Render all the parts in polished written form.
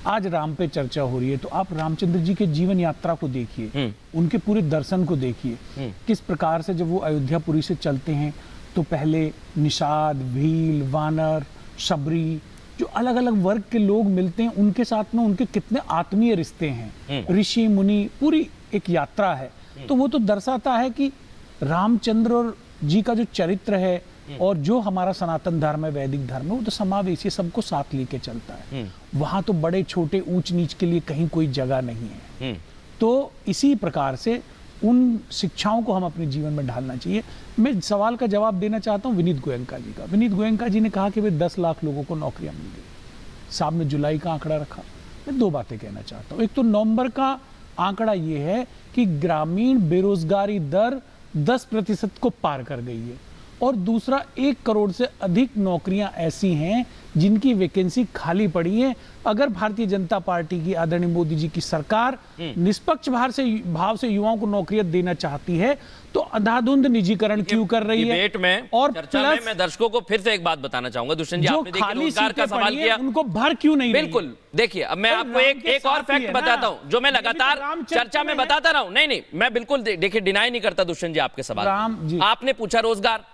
आज राम पे चर्चा हो रही है, तो आप रामचंद्र जी के जीवन यात्रा को देखिए, उनके पूरे दर्शन को देखिए, किस प्रकार से जब वो अयोध्यापुरी से चलते हैं तो पहले निषाद, भील, वानर, शबरी, जो अलग अलग वर्ग के लोग मिलते हैं, उनके साथ में उनके कितने आत्मीय रिश्ते हैं, ऋषि मुनि, पूरी एक यात्रा है। तो वो तो दर्शाता है कि रामचंद्र जी का जो चरित्र है और जो हमारा सनातन धर्म है, वैदिक धर्म है, वो तो समावेशी सबको साथ लेके चलता है। वहां तो बड़े छोटे ऊंच नीच के लिए कहीं कोई जगह नहीं है। तो इसी प्रकार से उन शिक्षाओं को हम अपने जीवन में ढालना चाहिए। मैं सवाल का जवाब देना चाहता हूं विनीत गोयनका जी का। विनीत गोयनका जी ने कहा कि वे 10 लाख लोगों को नौकरियां मिल गई। साहब ने जुलाई का आंकड़ा रखा। मैं 2 बातें कहना चाहता हूं। एक तो नवंबर का आंकड़ा यह है कि ग्रामीण बेरोजगारी दर 10% को पार कर गई है, और दूसरा 1 करोड़ से अधिक नौकरियां ऐसी हैं जिनकी वैकेंसी खाली पड़ी है। अगर भारतीय जनता पार्टी की आदरणीय मोदी जी की सरकार निष्पक्ष भाव से युवाओं को नौकरियां देना चाहती है तो अंधाधुंध निजीकरण क्यों कर रही है? डिबेट में और चर्चा में मैं दर्शकों को फिर से एक बात बताना चाहूंगा। दुष्यंत जी, आपने देखिए रोजगार का सवाल किया, उनको भर क्यों नहीं? बिल्कुल, देखिए अब मैं आपको एक और फैक्ट बताता हूं जो मैं लगातार चर्चा में बताता रहा हूं। नहीं, मैं बिल्कुल देखिए डिनाई नहीं करता दुष्यंत जी आपके सवाल। आपने पूछा रोजगार,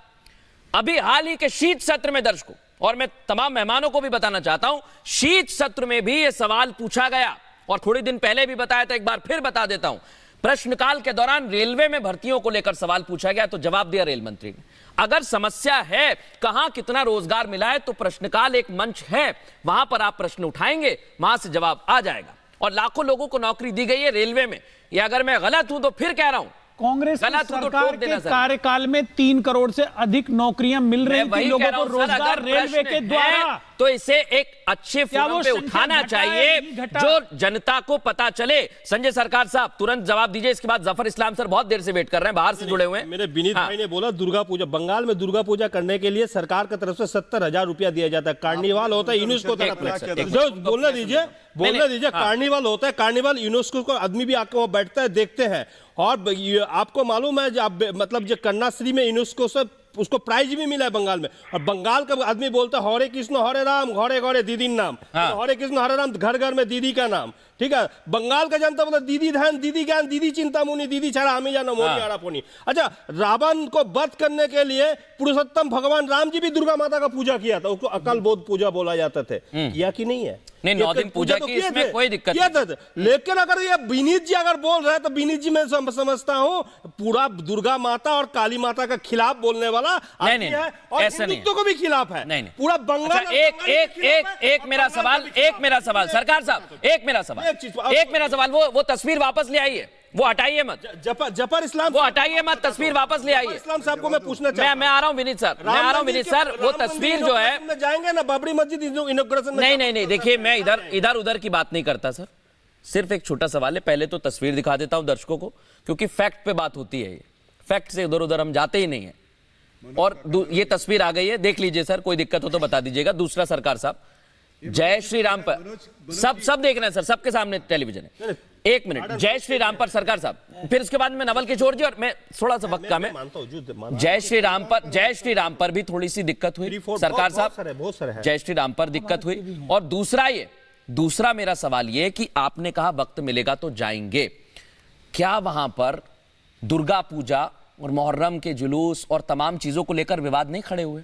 अभी हाल ही के शीत सत्र में दर्शकों और मैं तमाम मेहमानों को भी बताना चाहता हूं, शीत सत्र में भी यह सवाल पूछा गया और थोड़े दिन पहले भी बताया था, एक बार फिर बता देता हूं। प्रश्नकाल के दौरान रेलवे में भर्तियों को लेकर सवाल पूछा गया तो जवाब दिया रेल मंत्री ने। अगर समस्या है कहां कितना रोजगार मिला है तो प्रश्नकाल एक मंच है, वहां पर आप प्रश्न उठाएंगे, वहां से जवाब आ जाएगा। और लाखों लोगों को नौकरी दी गई है रेलवे में। ये अगर मैं गलत हूं तो फिर कह रहा हूं, कांग्रेस सरकार के कार्यकाल में 3 करोड़ से अधिक नौकरियां मिल रही थी लोगों को रोजगार रेलवे के द्वारा। तो इसे एक अच्छे फोरम पे उठाना चाहिए जो जनता को पता चले। संजय सरकार साहब तुरंत जवाब दीजिए, इसके बाद जफर इस्लाम सर बहुत देर से वेट कर रहे हैं, बाहर से जुड़े हुए हैं। मेरे विनीत भाई ने बोला दुर्गा पूजा, बंगाल में दुर्गा पूजा करने के लिए सरकार की तरफ से 70,000 रुपया दिया जाता है। कार्निवाल होता है यूनेस्को तरफ, बोलने दीजिए, कार्निवाल होता है, कार्निवाल यूनेस्को को आदमी भी आके वहां बैठता है, देखते हैं। और आपको मालूम है मतलब जो कन्याश्री में यूनेस्को से उसको प्राइज भी मिला है बंगाल में। और बंगाल का आदमी बोलता है हरे कृष्ण हरे राम घरे घरे दीदी नाम, तो हरे कृष्ण हरे राम घर घर में दीदी का नाम, ठीक है। बंगाल का जनता बोलता दीदी ध्यान, दीदी ज्ञान, दीदी चिंता मुनि, दीदी छाड़ा हमें जाना मोदी आड़ा पोनी। अच्छा, रावण को वध करने के लिए पुरुषोत्तम भगवान राम जी भी दुर्गा माता का पूजा किया था, उसको अकल बोध पूजा बोला जाता था। किया कि नहीं है? नहीं, 9 दिन पूजा की, इसमें कोई दिक्कत नहीं। लेकिन अगर ये विनीत जी अगर बोल रहे हैं तो विनीत जी मैं समझता हूं पूरा दुर्गा माता और काली माता का खिलाफ बोलने वाला नहीं, है और हिंदुत्व को भी खिलाफ है। नहीं, पूरा बंगाल। एक मेरा सवाल सरकार साहब, एक मेरा सवाल, वो तस्वीर वापस ले आइए, वो हटाइए मत। जफर इस्लाम वो हटाइए मत, तस्वीर वापस ले आइए। इस्लाम साहब को मैं पूछना चाहता मैं आ रहा हूं विनीत सर, वो तस्वीर जो है जाएंगे ना बाबरी मस्जिद इनॉग्रेशन। नहीं, देखिए मैं इधर उधर की बात नहीं करता सर, सिर्फ एक छोटा सवाल है। पहले तो तस्वीर दिखा देता हूं दर्शकों को, क्योंकि फैक्ट पे बात होती है, ये फैक्ट से इधर उधर हम जाते ही नहीं है। और ये तस्वीर आ गई है, देख लीजिए सर, कोई दिक्कत हो तो बता दीजिएगा। दूसरा सरकार साहब, जय श्री राम पर सब देख रहे हैं सर, सबके सामने टेलीविजन है। 1 मिनट, जय श्री राम पर सरकार साहब, फिर उसके बाद में नवल किशोर जी, और मैं थोड़ा सा वक्त कम है। जय श्री राम पर भी थोड़ी सी दिक्कत हुई सरकार साहब, जय श्री राम पर दिक्कत हुई। और दूसरा मेरा सवाल यह कि आपने कहा वक्त मिलेगा तो जाएंगे, क्या वहां पर दुर्गा पूजा और मुहर्रम के जुलूस और तमाम चीजों को लेकर विवाद नहीं खड़े हुए?